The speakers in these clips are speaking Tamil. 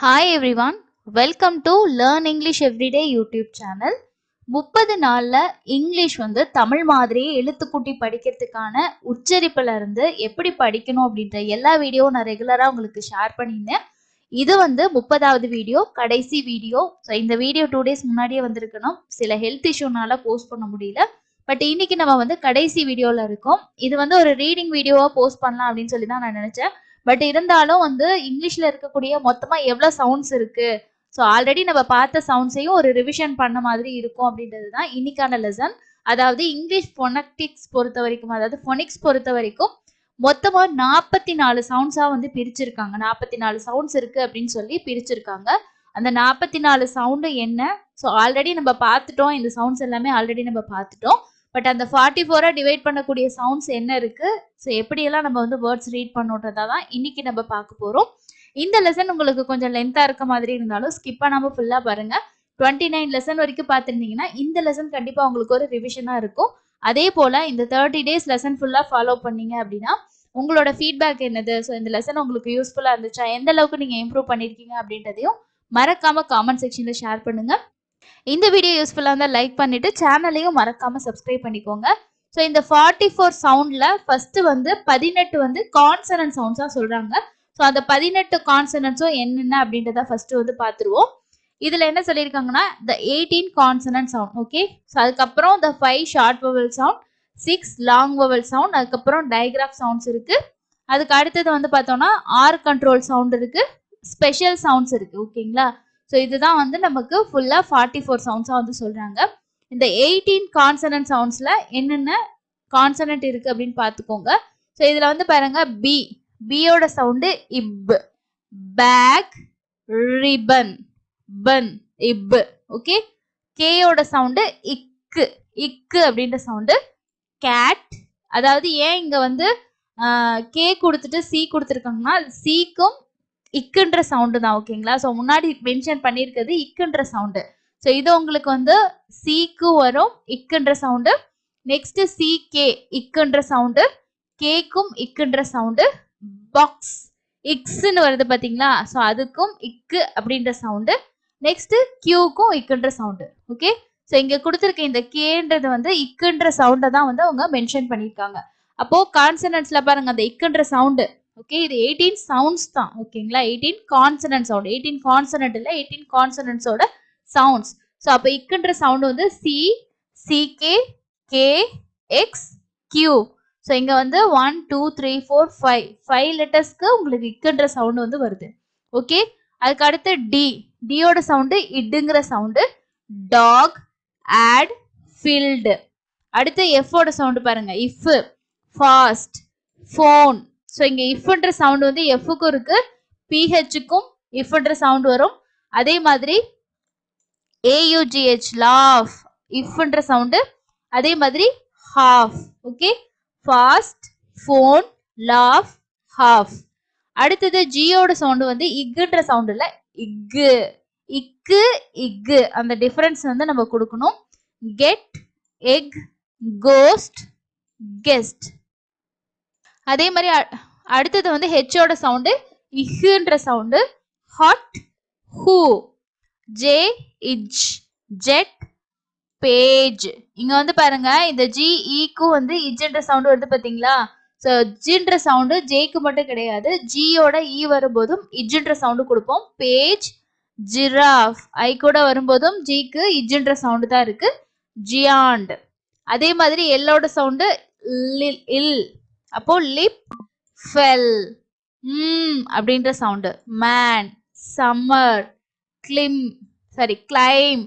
Hi everyone, welcome to Learn English Everyday YouTube channel. 30 நாள்ல இங்கிலீஷ் வந்து தமிழ் மாதிரியே எழுத்துக்கூட்டி படிக்கிறதுக்கான உச்சரிப்புல இருந்து எப்படி படிக்கணும் அப்படின்ற எல்லா வீடியோவும் நான் ரெகுலரா உங்களுக்கு ஷேர் பண்ணியிருந்தேன். இது வந்து 30வது வீடியோ, கடைசி வீடியோ. ஸோ இந்த வீடியோ 2 days முன்னாடியே வந்திருக்கணும். சில ஹெல்த் இஷ்யூனால போஸ்ட் பண்ண முடியல. பட் இன்னைக்கு நம்ம வந்து கடைசி வீடியோல இருக்கோம். இது வந்து ஒரு ரீடிங் வீடியோவா போஸ்ட் பண்ணலாம் அப்படின்னு சொல்லி தான் நான் நினைச்சேன். பட் இருந்தாலும் வந்து இங்கிலீஷ்ல இருக்கக்கூடிய மொத்தமா எவ்வளவு சவுண்ட்ஸ் இருக்கு, ஸோ ஆல்ரெடி நம்ம பார்த்த சவுண்ட்ஸையும் ஒரு ரிவிஷன் பண்ண மாதிரி இருக்கும் அப்படின்றது தான் இன்னைக்கான லெசன். அதாவது இங்கிலீஷ் ஃபொனட்டிக்ஸ் பொறுத்த வரைக்கும், அதாவது ஃபொனிக்ஸ் பொறுத்த வரைக்கும் மொத்தமா 44 சவுண்ட்ஸா வந்து பிரிச்சிருக்காங்க. 44 சவுண்ட்ஸ் இருக்கு அப்படின்னு சொல்லி பிரிச்சிருக்காங்க. அந்த 44 சவுண்டு என்ன, ஸோ ஆல்ரெடி நம்ம பார்த்துட்டோம். இந்த சவுண்ட்ஸ் எல்லாமே ஆல்ரெடி நம்ம பார்த்துட்டோம். பட் அந்த 44 டிவைட் பண்ணக்கூடிய சவுண்ட்ஸ் என்ன இருக்கு, ஸோ எப்படியெல்லாம் நம்ம வந்து வேர்ட்ஸ் ரீட் பண்ணுறதா தான் இன்னைக்கு நம்ம பார்க்க போகிறோம். இந்த லெசன் உங்களுக்கு கொஞ்சம் லென்த்தாக இருக்க மாதிரி இருந்தாலும் ஸ்கிப் பண்ணாமல் ஃபுல்லாக பாருங்க. 29 லெசன் வரைக்கும் பார்த்துருந்தீங்கன்னா இந்த லெசன் கண்டிப்பாக உங்களுக்கு ஒரு ரிவிஷனாக இருக்கும். அதே போல் இந்த 30 days லெசன் ஃபுல்லாக ஃபாலோ பண்ணீங்க அப்படின்னா உங்களோட ஃபீட்பேக் என்னது, ஸோ இந்த லெசன் உங்களுக்கு யூஸ்ஃபுல்லாக இருந்துச்சா, எந்த அளவுக்கு நீங்கள் இம்ப்ரூவ் பண்ணியிருக்கீங்க அப்படின்றதையும் மறக்காம காமெண்ட் செக்ஷனில் ஷேர் பண்ணுங்க. இந்த வீடியோ யூஸ்ஃபுல்லாக இருந்தால் லைக் பண்ணிட்டு சேனலையும் மறக்காம சப்ஸ்கிரைப் பண்ணிக்கோங்க. ஸோ இந்த 44 சவுண்ட்ல ஃபர்ஸ்ட் வந்து 18 வந்து கான்சனன்ட் சவுண்ட்ஸாக சொல்றாங்க. ஸோ அந்த 18 கான்சனன்ட்ஸும் என்னென்ன அப்படின்றத ஃபர்ஸ்ட் வந்து பார்த்துருவோம். இதுல என்ன சொல்லியிருக்காங்கன்னா the 18 consonant sound, okay. So அதுக்கப்புறம் the 5 short vowel sound, 6 long vowel sound, அதுக்கப்புறம் டைகிராஃப் சவுண்ட்ஸ் இருக்கு. அதுக்கு அடுத்தது வந்து பார்த்தோம்னா ஆர் கண்ட்ரோல் சவுண்ட் இருக்கு, ஸ்பெஷல் சவுண்ட்ஸ் இருக்கு, ஓகேங்களா. ஸோ இதுதான் வந்து நமக்கு ஃபுல்லாக 44 சவுண்ட்ஸாக வந்து சொல்கிறாங்க. இந்த 18 கான்சனன்ட் சவுண்ட்ஸில் என்னென்ன கான்சனன்ட் இருக்குது அப்படின்னு பார்த்துக்கோங்க. ஸோ இதில் வந்து பாருங்க, பியோட சவுண்டு இப், பேக், ரிபன், பன், இப், ஓகே. கேயோட சவுண்டு இக்கு, இக்கு அப்படின்ற சவுண்டு. கேட், அதாவது ஏன் இங்கே வந்து கே கொடுத்துட்டு சி கொடுத்துருக்காங்கன்னா சிக்கும் இக்குன்ற சவுண்டு தான், ஓகேங்களா. ஸோ முன்னாடி மென்ஷன் பண்ணியிருக்கிறது இக்குன்ற சவுண்டு. ஸோ இது உங்களுக்கு வந்து சிக்கு வரும் இக்குன்ற சவுண்டு. நெக்ஸ்ட் சி கே இக்குன்ற சவுண்டு, கேக்கும் இக்குன்ற சவுண்டு. பாக்ஸ் இக்ஸ்ன்னு வருது பார்த்தீங்களா, ஸோ அதுக்கும் இக்கு அப்படின்ற சவுண்டு. நெக்ஸ்ட் கியூக்கும் இக்குன்ற சவுண்டு, ஓகே. ஸோ இங்கே கொடுத்துருக்க இந்த கேன்றது வந்து இக்குன்ற சவுண்டை தான் வந்து அவங்க மென்ஷன் பண்ணியிருக்காங்க. அப்போ கான்சனன்ட்ஸ்ல பாருங்க அந்த இக்குன்ற சவுண்டு, ஓகே. இது 18 சவுண்ட்ஸ் தான், ஓகேங்களா. 18 கான்சனன்ட் சவுண்ட், 18 கான்சனன்ட் இல்லை 18 கான்சனன்ட்ஸோட சவுண்ட்ஸ். ஸோ அப்போ இக்குன்ற சவுண்ட் வந்து C, C K, K, X, Q. So இங்கே வந்து 1 2 3 4 5 லெட்டர்ஸ்க்கு உங்களுக்கு இக்குன்ற சவுண்டு வந்து வருது, ஓகே. அதுக்கு அடுத்து டியோட சவுண்டு இட்டுங்கிற சவுண்டு. Dog, add, filled. அடுத்து எஃபோட சவுண்டு பாருங்க, இஃப், ஃபாஸ்ட், ஃபோன். ஸோ இங்கே இஃப்ன்ற சவுண்ட் வந்து எஃப்க்கும் இருக்கு, பிஹெச்சுக்கும் இஃப்ன்ற சவுண்ட் வரும். அதே மாதிரி ஏயுஜிஹெச், லாஃப், இஃப்ன்ற சவுண்டு. அதே மாதிரி half, okay. Fast, phone, laugh, half. அடுத்தது ஜியோட சவுண்டு வந்து இக்குன்ற சவுண்ட் இல்லை, இக்கு, இக்கு, இக்கு. அந்த டிஃபரன்ஸ் வந்து நம்ம கொடுக்கணும். Get, egg, ghost, guest. அதே மாதிரி அடுத்தது வந்து ஹெச்சோட சவுண்டு இஹ்ன்ற சவுண்டு. ஹாட், ஹூ, ஜே, இஜ், ஜெட், பேஜ். இங்க வந்து பாருங்க இந்த ஜி ஈக்கும் வந்து இஜ்ன்ற சவுண்டு வருது பாத்தீங்களா. ஸோ ஜின்ற சவுண்டு ஜேக்கு மட்டும் கிடையாது, ஜியோட இ வரும்போதும் இஜ்ன்ற சவுண்டு கொடுப்போம். பேஜ், ஜிராஃப், ஐ கூட வரும்போதும் ஜிக்கு இஜ்ன்ற சவுண்டு தான் இருக்கு. ஜியாண்ட். அதே மாதிரி எல்லோட சவுண்டு இல், அப்போ லிப், ஃபெல், அப்படின்ற sound. Man, summer, climb,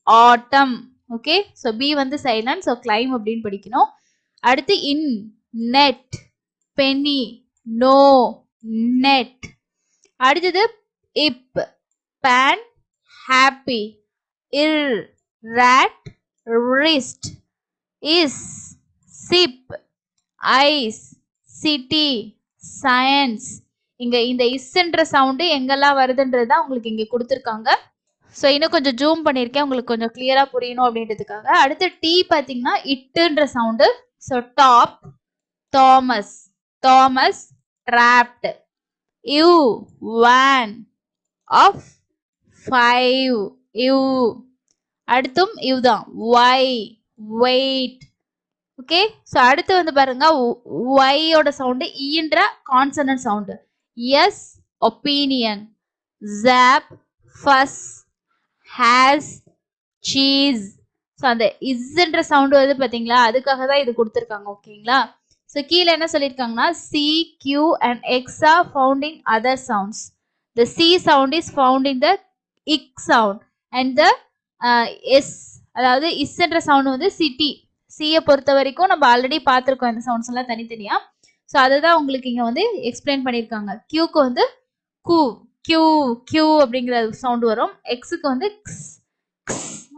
autumn, okay. So B வந்து சைலண்ட், ஸோ கிளைம் அப்படின்னு படிக்கணும். அடுத்து in, net, penny, no, net. அடுத்தது இப், பேன், ஹாப்பி, இர், rod, wrist, is, sip, ice, city, science. இங்க இந்த இஸ்ன்ற சவுண்டு எங்கெல்லாம் வருதுன்றது தான் உங்களுக்கு இங்க கொடுத்துருக்காங்க. ஸோ இன்னும் கொஞ்சம் ஜூம் பண்ணியிருக்கேன் உங்களுக்கு கொஞ்சம் கிளியரா புரியணும் அப்படின்றதுக்காக. அடுத்து டி பார்த்தீங்கன்னா இட்டுன்ற sound. So top, Thomas, dropped, U, van, of 5 u. அடுத்தும் u தான் y wait. ஓகே, சோ அடுத்து வந்து பாருங்க y ஓட சவுண்ட் ஈன்ற consonant sound. s opinion, zap fuss, has cheese. So அந்த இஸ்ன்ற சவுண்ட் வந்து பார்த்தீங்களா, அதுக்காக தான் இது கொடுத்துருக்காங்க. ஓகேங்களா, ஸோ கீழே என்ன சொல்லியிருக்காங்கன்னா C Q and X are found in other sounds. The C sound is found in the இக் சவுண்ட் அண்ட் த எஸ், அதாவது இஸ்ன்ற சவுண்ட் வந்து சிட்டி. சியை பொறுத்த வரைக்கும் நம்ம ஆல்ரெடி பார்த்துருக்கோம் இந்த சவுண்ட்ஸ் எல்லாம் தனித்தனியாக. ஸோ அதுதான் உங்களுக்கு இங்கே வந்து எக்ஸ்பிளைன் பண்ணியிருக்காங்க. கியூக்கு வந்து கூ கியூ கியூ அப்படிங்கிற சவுண்ட் வரும். எக்ஸுக்கு வந்து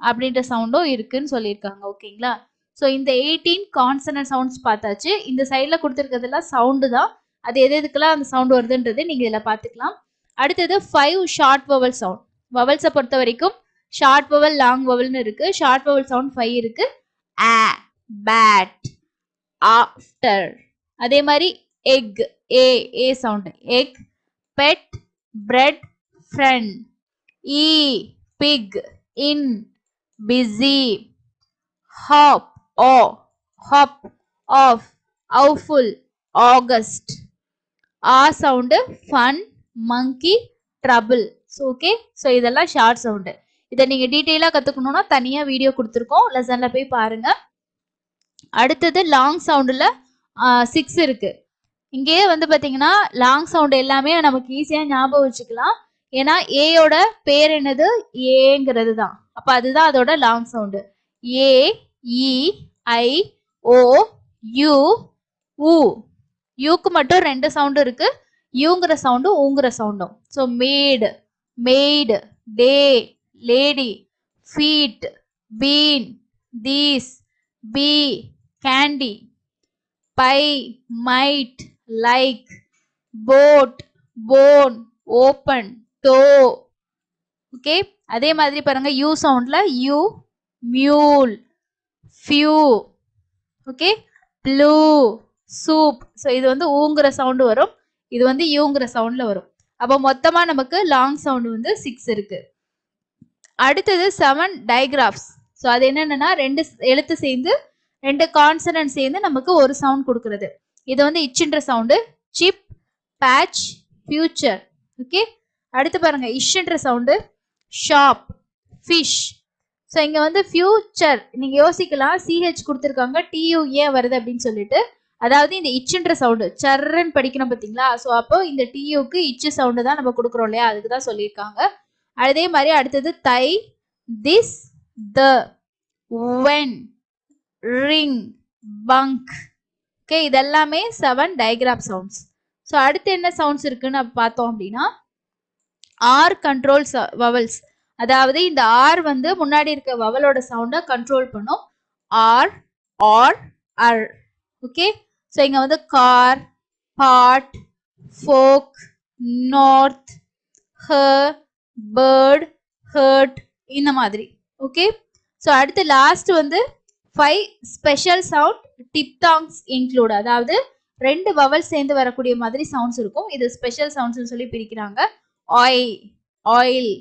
அப்படின்ற சவுண்டும் இருக்குன்னு சொல்லியிருக்காங்க. ஓகேங்களா, ஸோ இந்த 18 கான்சனன்ட் சவுண்ட்ஸ் பார்த்தாச்சு. இந்த சைடில் கொடுத்துருக்கிறதுலாம் சவுண்டு தான். அது எது எதுக்கெல்லாம் அந்த சவுண்ட் வருதுன்றது நீங்கள் இதில் பார்த்துக்கலாம். அடுத்தது 5 ஷார்ட் வவல் சவுண்ட். வவல்ஸை பொறுத்த வரைக்கும் ஷார்ட் வவல் லாங் வவல்னு இருக்கு. ஷார்ட் வவல் சவுண்ட் 5 இருக்கு. ஆ, பேட், ஆஃப்டர். அதே மாதிரி egg, A A sound egg, bed, bread, friend. E, big, in, busy. Hop, o, hop, off, awful, August. A sound fun, monkey, trouble. So okay, so இதெல்லாம் ஷார்ட் சவுண்ட். இதை நீங்க டீட்டெயிலா கத்துக்கணும்னா தனியா வீடியோ கொடுத்துருக்கோம், லெசன்ல போய் பாருங்க. அடுத்தது லாங் சவுண்ட்ல 6 இருக்கு. இங்கேயே வந்து பாத்தீங்கன்னா லாங் சவுண்ட் எல்லாமே நமக்கு ஈஸியா ஞாபகம் வச்சுக்கலாம். ஏன்னா ஏயோட பேர் என்னது, ஏங்கிறது தான். அப்ப அதுதான் அதோட long sound. A, E, I, O, U, ஊ. யூக்கு மட்டும் 2 சவுண்டு இருக்கு. யூங்கிற சவுண்டும் ஊங்கிற சவுண்டும். So made, maid, day, lady, feet, bean, these, be, candy, by, might, like, boat, bone, open, toe. Okay, அதே மாதிரி பாருங்க யூ சவுண்ட்ல U, mule, few. Okay, blue, soup. So இது வந்து ஊங்குற சவுண்டு வரும், இது வந்து யூங்கிற சவுண்ட்ல வரும். அப்போ மொத்தமா நமக்கு லாங் சவுண்ட் வந்து 6 இருக்கு. அடுத்தது 7 டைகிராஃப்ஸ். ஸோ அது என்னன்னா 2 எழுத்து சேர்ந்து 2 கான்சனன்ட் சேர்ந்து நமக்கு ஒரு சவுண்ட் கொடுக்கறது. இது வந்து இச்சுன்ற sound, chip, patch, future. Okay, அடுத்து பாருங்க இஷ்ன்ற சவுண்டு, ஷாப், ஃபிஷ். ஸோ இங்க வந்து ஃபியூச்சர் நீங்க யோசிக்கலாம், சிஹெச் கொடுத்துருக்காங்க, டியூ ஏன் வருது அப்படின்னு சொல்லிட்டு. அதாவது இந்த இச்சுன்ற சவுண்டு சர்ன்னு படிக்கணும் பார்த்தீங்களா. ஸோ அப்போ இந்த டியூக்கு இச்சு சவுண்டு தான் நம்ம கொடுக்குறோம் இல்லையா, அதுக்கு தான் சொல்லியிருக்காங்க. அதே மாதிரி அடுத்தது thigh, this, the, when, ring, bunk. Okay, இதெல்லாமே 7 டயக்ராம் சவுண்ட்ஸ். ஸோ அடுத்து என்ன சவுண்ட்ஸ் இருக்குன்னு பார்த்தோம் அப்படின்னா ஆர் கண்ட்ரோல் வவல்ஸ். அதாவது இந்த ஆர் வந்து முன்னாடி இருக்க வவலோட சவுண்டை கண்ட்ரோல் பண்ணும். ஆர், ஆர், அர். ஓகே, ஸோ இங்க வந்து car, part, fork, north, her, bird, hurt, இந்த மாதிரி. ஓகே, ஸோ அடுத்து லாஸ்ட் வந்து 5 ஸ்பெஷல் சவுண்ட் டிப்தாங்ஸ் இன்க்ளூட். அதாவது 2 வவல் சேர்ந்து வரக்கூடிய மாதிரி சவுண்ட்ஸ் இருக்கும். இது ஸ்பெஷல் சவுண்ட்ஸ் சொல்லி பிரிக்கிறாங்க. ஆய், ஆயில்,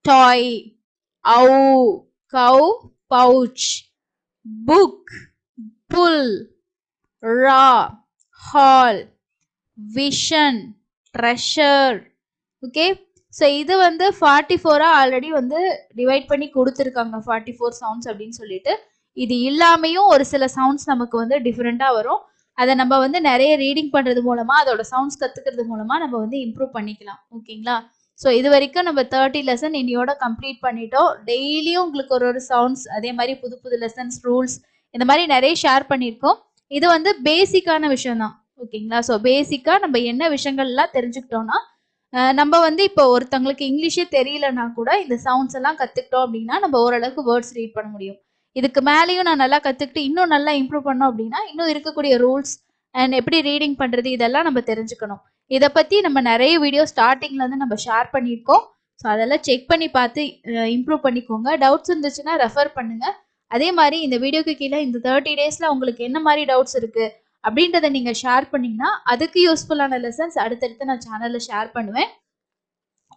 டாய், au, cow, pouch, book, pull, raw, hall, vision, treasure. Okay, so இது வந்து 44 ஆல்ரெடி வந்து டிவைட் பண்ணி கொடுத்துருக்காங்க, 44 சவுண்ட்ஸ் அப்படின்னு சொல்லிட்டு. இது இல்லாமையும் ஒரு சில சவுண்ட்ஸ் நமக்கு வந்து டிஃப்ரெண்ட்டாக வரும். அதை நம்ம வந்து நிறைய ரீடிங் பண்ணுறது மூலமாக, அதோட சவுண்ட்ஸ் கற்றுக்கிறது மூலமாக நம்ம வந்து இம்ப்ரூவ் பண்ணிக்கலாம். ஓகேங்களா, ஸோ இது வரைக்கும் நம்ம 30 லெசன் இன்னையோட கம்ப்ளீட் பண்ணிட்டோம். டெய்லியும் உங்களுக்கு ஒரு சவுண்ட்ஸ், அதே மாதிரி புது புது லெசன்ஸ், ரூல்ஸ், இந்த மாதிரி நிறைய ஷேர் பண்ணியிருக்கோம். இது வந்து பேசிக்கான விஷயம் தான். ஓகேங்களா, ஸோ பேசிக்காக நம்ம என்ன விஷயங்கள்லாம் தெரிஞ்சுக்கிட்டோம்னா, நம்ம வந்து இப்போ ஒருத்தவங்களுக்கு இங்கிலீஷே தெரியலன்னா கூட இந்த சவுண்ட்ஸ் எல்லாம் கற்றுக்கிட்டோம் அப்படின்னா நம்ம ஓரளவுக்கு வேர்ட்ஸ் ரீட் பண்ண முடியும். இதுக்கு மேலேயும் நான் நல்லா கற்றுக்கிட்டு இன்னும் நல்லா இம்ப்ரூவ் பண்ணோம் அப்படின்னா இன்னும் இருக்கக்கூடிய ரூல்ஸ் அண்ட் எப்படி ரீடிங் பண்ணுறது இதெல்லாம் நம்ம தெரிஞ்சுக்கணும். இதை பற்றி நம்ம நிறைய வீடியோ ஸ்டார்டிங்லேருந்து நம்ம ஷேர் பண்ணியிருக்கோம். ஸோ அதெல்லாம் செக் பண்ணி பார்த்து இம்ப்ரூவ் பண்ணிக்கோங்க. டவுட்ஸ் இருந்துச்சுன்னா ரெஃபர் பண்ணுங்கள். அதே மாதிரி இந்த வீடியோக்கு கீழே இந்த 30 டேஸில் உங்களுக்கு என்ன மாதிரி டவுட்ஸ் இருக்குது அப்படின்றத நீங்கள் ஷேர் பண்ணிங்கன்னா அதுக்கு யூஸ்ஃபுல்லான லெசன்ஸ் அடுத்தடுத்து நான் சேனலில் ஷேர் பண்ணுவேன்.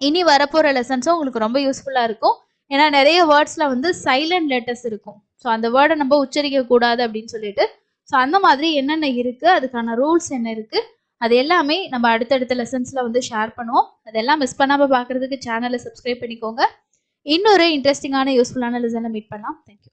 இனி வரப்போகிற லெசன்ஸும் உங்களுக்கு ரொம்ப யூஸ்ஃபுல்லாக இருக்கும். ஏன்னா நிறைய வேர்ட்ஸில் வந்து சைலண்ட் லெட்டர்ஸ் இருக்கும். ஸோ அந்த வேர்டை நம்ம உச்சரிக்க கூடாது அப்படின்னு சொல்லிட்டு. ஸோ அந்த மாதிரி என்னென்ன இருக்குது, அதுக்கான ரூல்ஸ் என்ன இருக்குது, அது எல்லாமே நம்ம அடுத்தடுத்த லெசன்ஸில் வந்து ஷேர் பண்ணுவோம். அதெல்லாம் மிஸ் பண்ணாமல் பார்க்குறதுக்கு சேனலை சப்ஸ்கிரைப் பண்ணிக்கோங்க. இன்னொரு இன்ட்ரெஸ்டிங்கான யூஸ்ஃபுல்லான லெசனில் மீட் பண்ணலாம். தேங்க்யூ.